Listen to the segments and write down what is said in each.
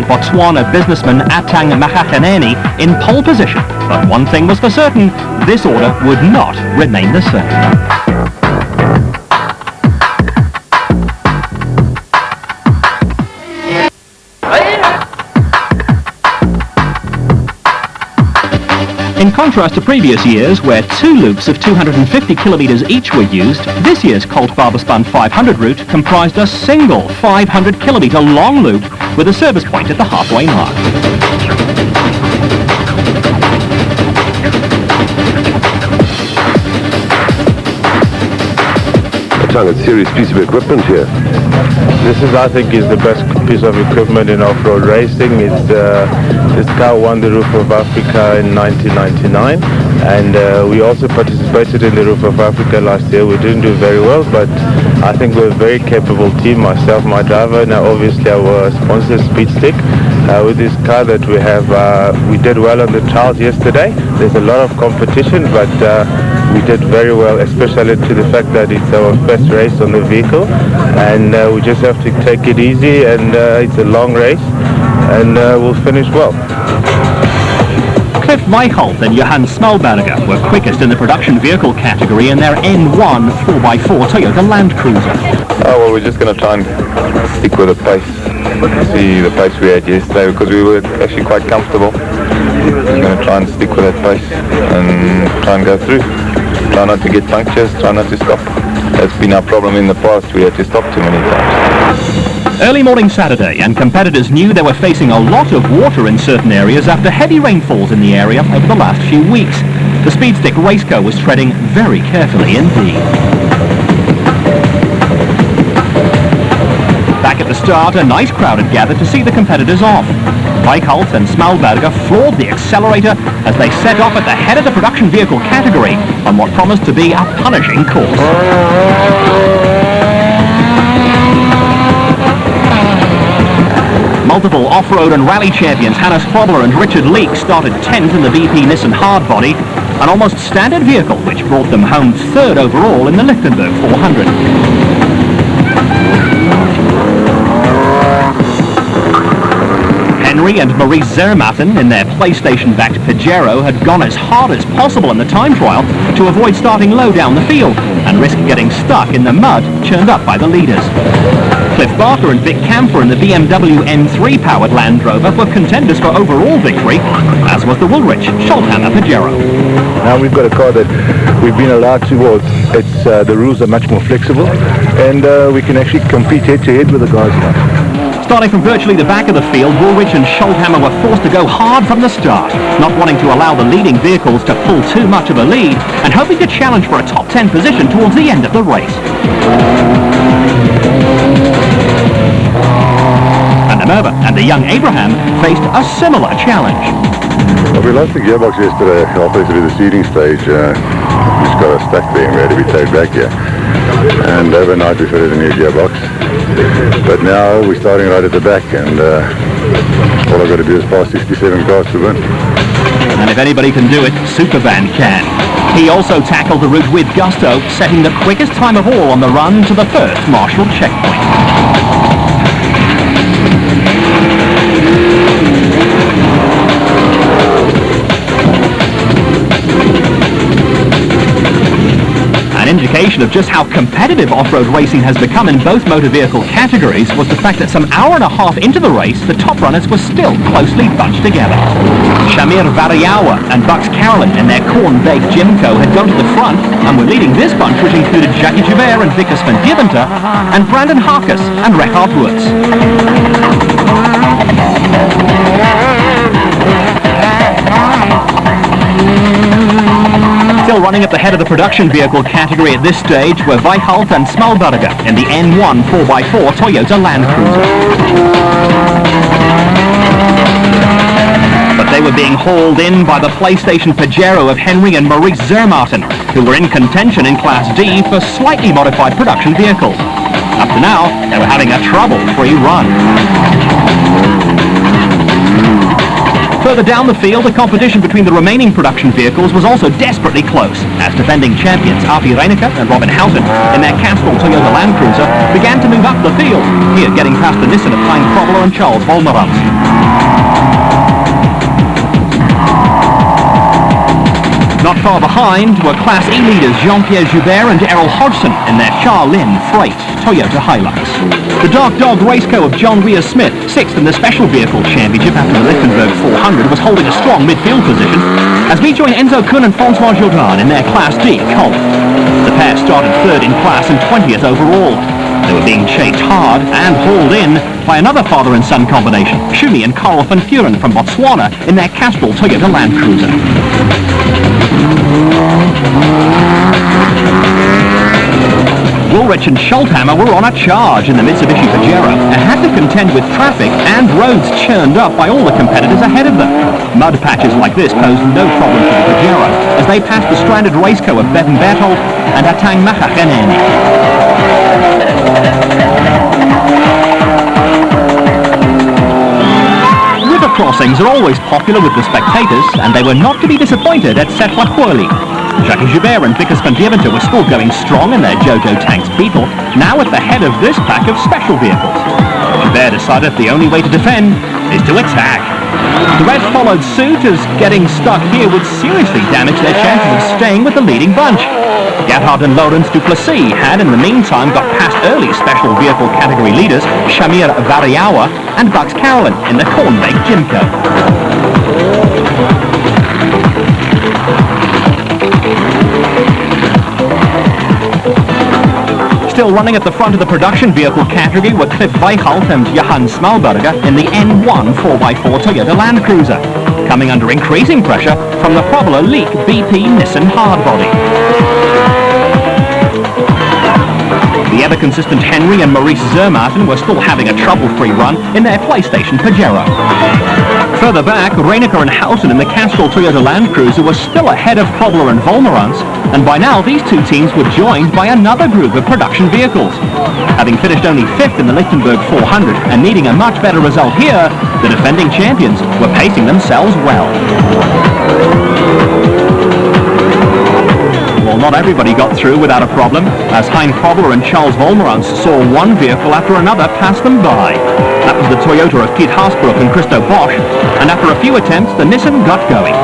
and Botswana businessman Atang Makgaganeni in pole position. But one thing was for certain, this order would not remain the same. In contrast to previous years, where 2 loops of 250 kilometres each were used, this year's Colt Baberspan 500 route comprised a single 500 kilometre long loop with a service point at the halfway mark. It's a serious piece of equipment here. This is, I think, is the best piece of equipment in off-road racing. This car won the Roof of Africa in 1999, and we also participated in the Roof of Africa last year. We didn't do very well, but I think we're a very capable team. Myself, my driver, now obviously our sponsor Speedstick. With this car that we have, we did well on the trials yesterday. There's a lot of competition, but we did very well, especially to the fact that it's our first race on the vehicle, and we just have to take it easy, and it's a long race, and we'll finish well. Cliff Weichelt and Johan Smalberger were quickest in the production vehicle category in their N1 4x4 Toyota Land Cruiser. Oh, well, we're just going to try and stick with the pace, see the pace we had yesterday, because we were actually quite comfortable. We're going to try and stick with that pace and try and go through. Try not to get punctures, try not to stop. That's been our problem in the past. We had to stop too many times. Early morning Saturday, and competitors knew they were facing a lot of water in certain areas after heavy rainfalls in the area over the last few weeks. The Speedstick Raceco was treading very carefully indeed. Back at the start, a nice crowd had gathered to see the competitors off. Weichelt and Smalberger floored the accelerator as they set off at the head of the production vehicle category on what promised to be a punishing course. Multiple off-road and rally champions Hannes Fobler and Richard Leek started 10th in the BP Nissan Hardbody, an almost standard vehicle which brought them home 3rd overall in the Lichtenberg 400. Henry and Maurice Zermatten in their PlayStation-backed Pajero had gone as hard as possible in the time trial to avoid starting low down the field and risk getting stuck in the mud churned up by the leaders. Cliff Barker and Vic Camper in the BMW M3-powered Land Rover were contenders for overall victory, as was the Woolrich Scholthammer Pajero. Now we've got a car that we've been allowed to, the rules are much more flexible, and we can actually compete head-to-head with the guys now. Starting from virtually the back of the field, Woolrich and Scholthammer were forced to go hard from the start, not wanting to allow the leading vehicles to pull too much of a lead and hoping to challenge for a top 10 position towards the end of the race. And the Merva and the young Abraham faced a similar challenge. Well, we lost the gearbox yesterday halfway through the seeding stage. We just got us stuck there and we had to be towed back here. And overnight we fitted a new gearbox. But now we're starting right at the back, and all I've got to do is pass 67 cars to win. And if anybody can do it, Superband can. He also tackled the route with gusto, setting the quickest time of all on the run to the first Marshall checkpoint. An indication of just how competitive off-road racing has become in both motor vehicle categories was the fact that some hour and a half into the race, the top runners were still closely bunched together. Shamir Variawa and Bucks Carolyn in their corn-baked Jimco had gone to the front and were leading this bunch, which included Jackie Javert and Vickers van Deventer and Brandon Harkus and Reckard Woods. Still running at the head of the production vehicle category at this stage were Weichelt and Smalberger in the N1 4x4 Toyota Land Cruiser. But they were being hauled in by the PlayStation Pajero of Henry and Maurice Zermatten, who were in contention in Class D for slightly modified production vehicles. Up to now, they were having a trouble-free run. Further down the field, the competition between the remaining production vehicles was also desperately close, as defending champions Api Reinecker and Robin Houghton in their Castrol Toyota Land Cruiser began to move up the field, here getting past the Nissan of Hein Krobler and Charles Volmerans. Not far behind were Class E leaders Jean-Pierre Joubert and Errol Hodgson in their Charlin Freight Toyota Hilux. The Dark Dog Raceco of John Weir-Smith, sixth in the Special Vehicle Championship after the Lichtenberg 400, was holding a strong midfield position as we join Enzo Kuhn and Francois Jourdan in their Class D Colt. The pair started third in class and 20th overall. They were being chased hard and hauled in by another father and son combination, Schumi and Karl van Vuren from Botswana in their Castrol Toyota Land Cruiser. Woolrich and Schulthammer were on a charge in the Mitsubishi Pajero and had to contend with traffic and roads churned up by all the competitors ahead of them. Mud patches like this posed no problem for the Pajero as they passed the stranded raceco of Bevan Berthold and Atang Machakeneni. River crossings are always popular with the spectators, and they were not to be disappointed at Setlahuoli. Jacques Joubert and Vickers van Deventer were still going strong in their Jojo Tanks Beetle, now at the head of this pack of special vehicles. Joubert decided the only way to defend is to attack. The Reds followed suit as getting stuck here would seriously damage their chances of staying with the leading bunch. Gerhard and Laurens Duplessis had in the meantime got past early special vehicle category leaders Shamir Variawa and Bucks Carolyn in the Cornbake Jimco. Still running at the front of the production vehicle category were Cliff Weichelt and Johann Smalberger in the N1 4x4 Toyota Land Cruiser, coming under increasing pressure from the Probler Leak BP Nissan hardbody. The ever-consistent Henry and Maurice Zermatten were still having a trouble-free run in their PlayStation Pajero. Further back, Reinecker and Houghton in the Castrol Toyota Land Cruiser were still ahead of Krobler and Volmerans, and by now these two teams were joined by another group of production vehicles. Having finished only fifth in the Lichtenberg 400 and needing a much better result here, the defending champions were pacing themselves well. Well, not everybody got through without a problem, as Hein Krobler and Charles Volmerans saw one vehicle after another pass them by. That was the Toyota of Piet Haasbroek and Christo Bosch, and after a few attempts, the Nissan got going.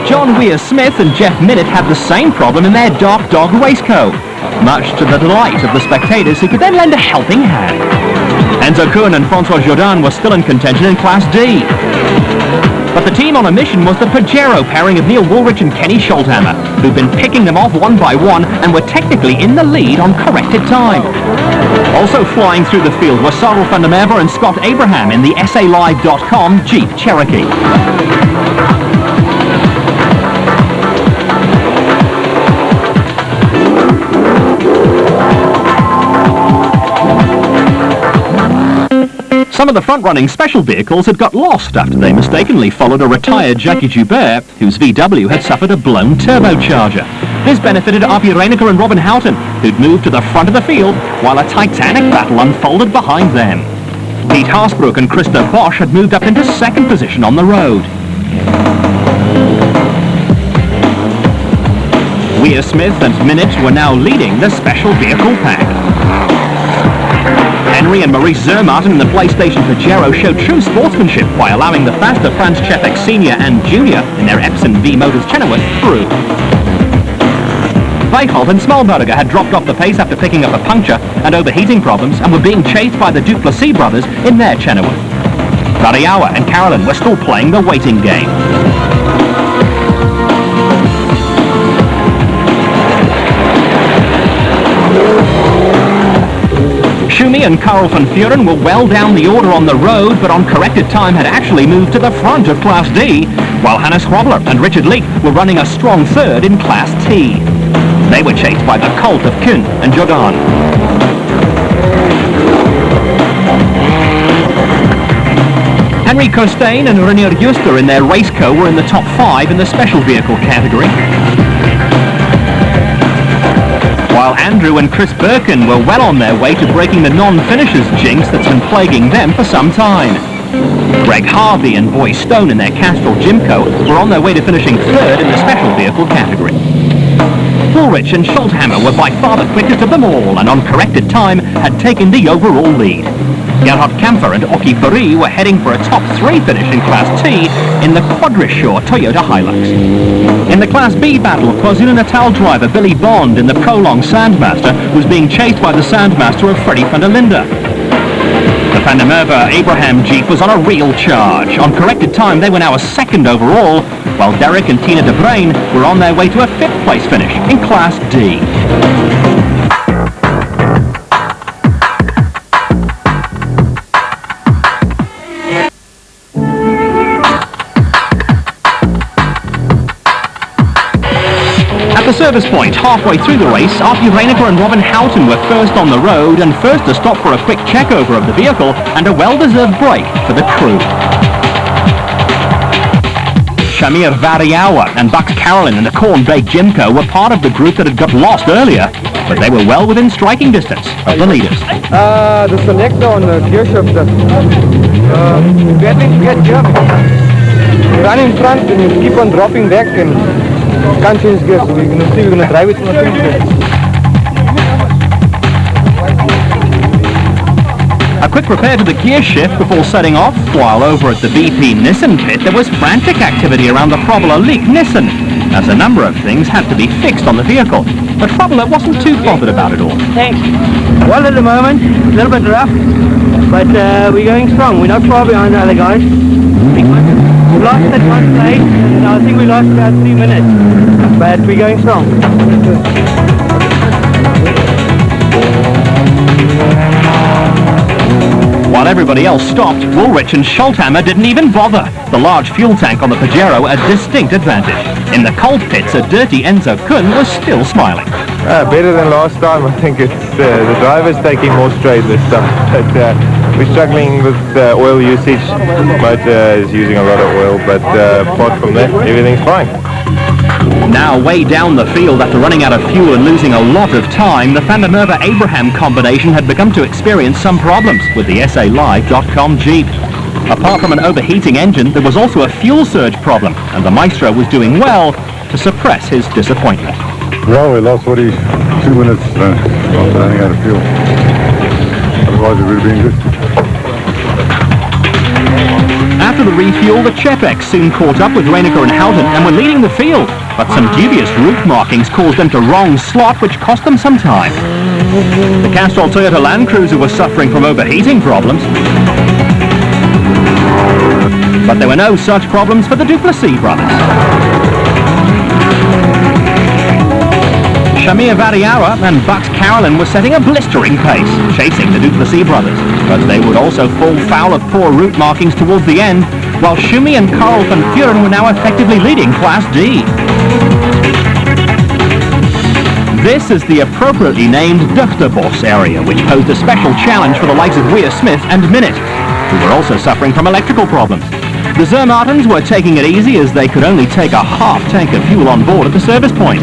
John Weir-Smith and Jeff Minnett had the same problem in their Dark Dog Raceco, much to the delight of the spectators who could then lend a helping hand. Enzo Kuhn and Francois Jourdan were still in contention in Class D. But the team on a mission was the Pajero pairing of Neil Woolrich and Kenny Schulthammer, who'd been picking them off one by one and were technically in the lead on corrected time. Also flying through the field were Sarel van der Merwe and Scott Abraham in the SALive.com Jeep Cherokee. Some of the front-running special vehicles had got lost after they mistakenly followed a retired Jacques Joubert, whose VW had suffered a blown turbocharger. This benefited Api Reinecker and Robin Houghton, who'd moved to the front of the field, while a titanic battle unfolded behind them. Piet Haasbroek and Christo Bosch had moved up into second position on the road. Weir-Smith and Minnett were now leading the special vehicle pack. Henry and Maurice Zermatten in the PlayStation Pajero showed true sportsmanship by allowing the faster Franz Chefek Sr. and Jr. in their Epson V Motors Chenoweth through. Weichelt and Smalberger had dropped off the pace after picking up a puncture and overheating problems and were being chased by the Duplessis brothers in their Chenoweth. Variawa and Carolyn were still playing the waiting game. Schumi and Karl van Vuren were well down the order on the road, but on corrected time had actually moved to the front of Class D, while Hannes Krobler and Richard Leek were running a strong third in Class T. They were chased by the Colt of Kuhn and Jourdan. Henry Costain and Renier Juster in their Raceco were in the top 5 in the special vehicle category, while Andrew and Chris Birkin were well on their way to breaking the non-finishers jinx that's been plaguing them for some time. Greg Harvey and Boy Stone in their Castrol Jimco were on their way to finishing third in the special vehicle category. Woolrich and Schulthammer were by far the quickest of them all, and on corrected time had taken the overall lead. Gerhard Kampfer and Oki Puri were heading for a top 3 finish in Class T in the Quadrishaw Toyota Hilux. In the Class B battle, KwaZulu-Natal driver Billy Bond in the Prolong Sandmaster was being chased by the Sandmaster of Freddie van der Linde. The Van der Merwe Abraham Jeep was on a real charge. On corrected time, they were now a second overall, while Derek and Tina de Bruin were on their way to a 5th place finish in Class D. At the service point, halfway through the race, Archie Reiniger and Robin Houghton were first on the road and first to stop for a quick check-over of the vehicle and a well-deserved break for the crew. Shamir Variawa and Bucks Carolyn in the Corn-Baked Jimco were part of the group that had got lost earlier, but they were well within striking distance of the leaders. The selector on the gear shifter. Getting get jump. Run in front and you keep on dropping back and can't change gears. So we're going to see, we're going to drive it for a few minutes. A quick repair to the gear shift before setting off, while over at the BP Nissan pit there was frantic activity around the Probola leak Nissan, as a number of things had to be fixed on the vehicle. But Probola wasn't too bothered about it all. Thanks. Well, at the moment, a little bit rough, but we're going strong. We're not far behind the other guys. We lost at one place, and I think we lost about 3 minutes, but we're going strong. While everybody else stopped, Woolrich and Schulthammer didn't even bother. The large fuel tank on the Pajero a distinct advantage. In the cold pits, a dirty Enzo Kun was still smiling. Better than last time. I think it's the driver's taking more straight this time. But we're struggling with oil usage. Motor is using a lot of oil, but apart from that, everything's fine. Now way down the field after running out of fuel and losing a lot of time, the Van der Merwe Abraham combination had begun to experience some problems with the SALive.com Jeep. Apart from an overheating engine, there was also a fuel surge problem, and the Maestro was doing well to suppress his disappointment. Well, we lost 42 minutes running out of fuel. Otherwise it would have been good. After the refuel, the Chepex soon caught up with Reiniger and Houghton and were leading the field, but some dubious route markings caused them to wrong slot, which cost them some time. The Castrol Toyota Land Cruiser was suffering from overheating problems, but there were no such problems for the Duplessis brothers. Shamir Variawa and Bucks Carolyn were setting a blistering pace, chasing the Duplessis brothers, but they would also fall foul of poor route markings towards the end, while Schumi and Karl van Vuren were now effectively leading Class D. This is the appropriately named Duchterbos area, which posed a special challenge for the likes of Weir Smith and Minute, who were also suffering from electrical problems. The Zermattens were taking it easy as they could only take a half tank of fuel on board at the service point.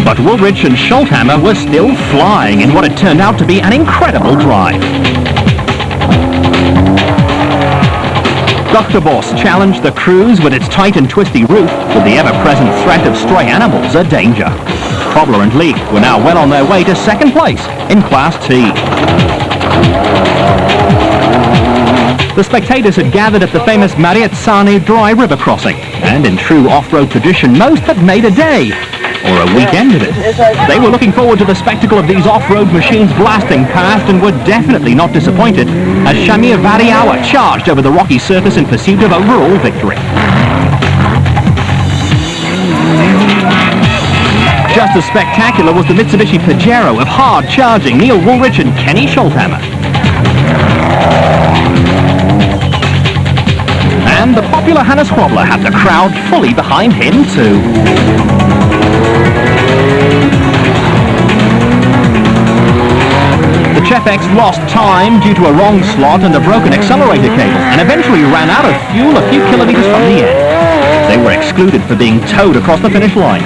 But Woolrich and Schulthammer were still flying in what had turned out to be an incredible drive. Duchterbos challenged the cruise with its tight and twisty route, with the ever-present threat of stray animals a danger. Cobbler and Leek were now well on their way to second place in Class T. The spectators had gathered at the famous Marietsane dry river crossing, and in true off-road tradition, most had made a day, or a weekend of it. They were looking forward to the spectacle of these off-road machines blasting past and were definitely not disappointed as Shamir Variawa charged over the rocky surface in pursuit of overall victory. Just as spectacular was the Mitsubishi Pajero of hard-charging Neil Woolrich and Kenny Schulthammer. And the popular Hannes Wobbler had the crowd fully behind him too. The Chefex lost time due to a wrong slot and a broken accelerator cable, and eventually ran out of fuel a few kilometres from the end. They were excluded for being towed across the finish line.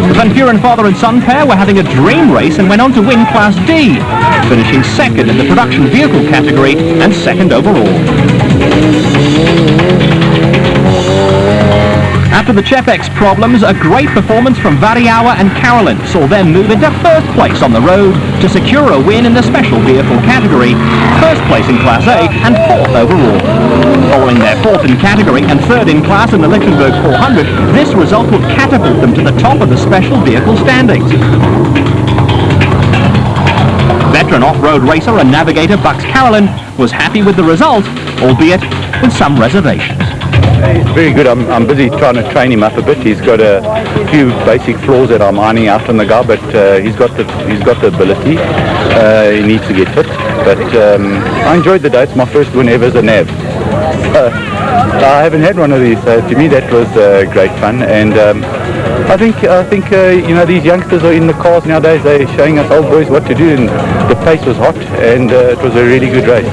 The Van Buren father and son pair were having a dream race and went on to win Class D, finishing second in the production vehicle category and second overall. After the Chefex problems, a great performance from Variauer and Carolyn saw them move into first place on the road to secure a win in the special vehicle category, first place in Class A and fourth overall. Following their fourth in category and third in class in the Lichtenberg 400, this result would catapult them to the top of the special vehicle standings. Veteran off-road racer and navigator Bucks Carolyn was happy with the result, albeit with some reservations. He's very good. I'm busy trying to train him up a bit. He's got a few basic flaws that I'm ironing out on the guy, but he's got the ability. He needs to get fit. But I enjoyed the day. It's my first win ever as a nav. I haven't had one of these, so to me that was great fun. And I think you know, these youngsters are in the cars nowadays. They're showing us old boys what to do, and the pace was hot, and it was a really good race.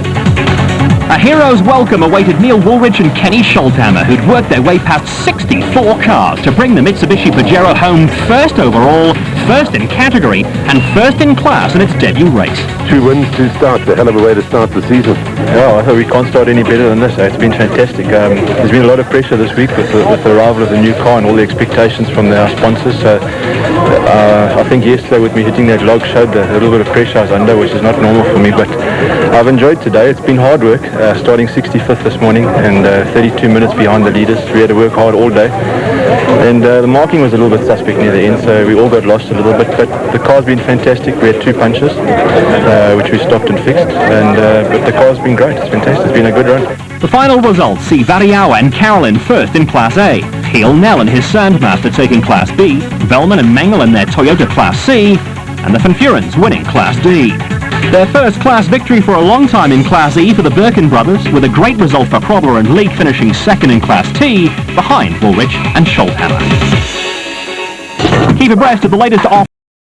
A hero's welcome awaited Neil Woolridge and Kenny Scholthammer, who'd worked their way past 64 cars to bring the Mitsubishi Pajero home first overall, first in category, and first in class in its debut race. 2 wins, 2 starts, a hell of a way to start the season. Well, I thought we can't start any better than this. It's been fantastic. There's been a lot of pressure this week with the arrival of the new car and all the expectations from our sponsors. So I think yesterday with me hitting that log showed a little bit of pressure I was under, which is not normal for me. But I've enjoyed today. It's been hard work, starting 65th this morning and 32 minutes behind the leaders. We had to work hard all day. And the marking was a little bit suspect near the end, so we all got lost a little bit. But the car's been fantastic. We had 2 punches, which we stopped and fixed. And but the car's been great. It's fantastic. It's been a good run. The final results see Variauer and Carolyn first in Class A, Heel Nell and his Sandmaster taking Class B, Velman and Mengel in their Toyota Class C, and the Van Burens winning Class D. Their first class victory for a long time in Class E for the Birkin brothers, with a great result for Krobler and Leake finishing second in Class T, behind Woolridge and Scholthammer. Keep abreast of the latest off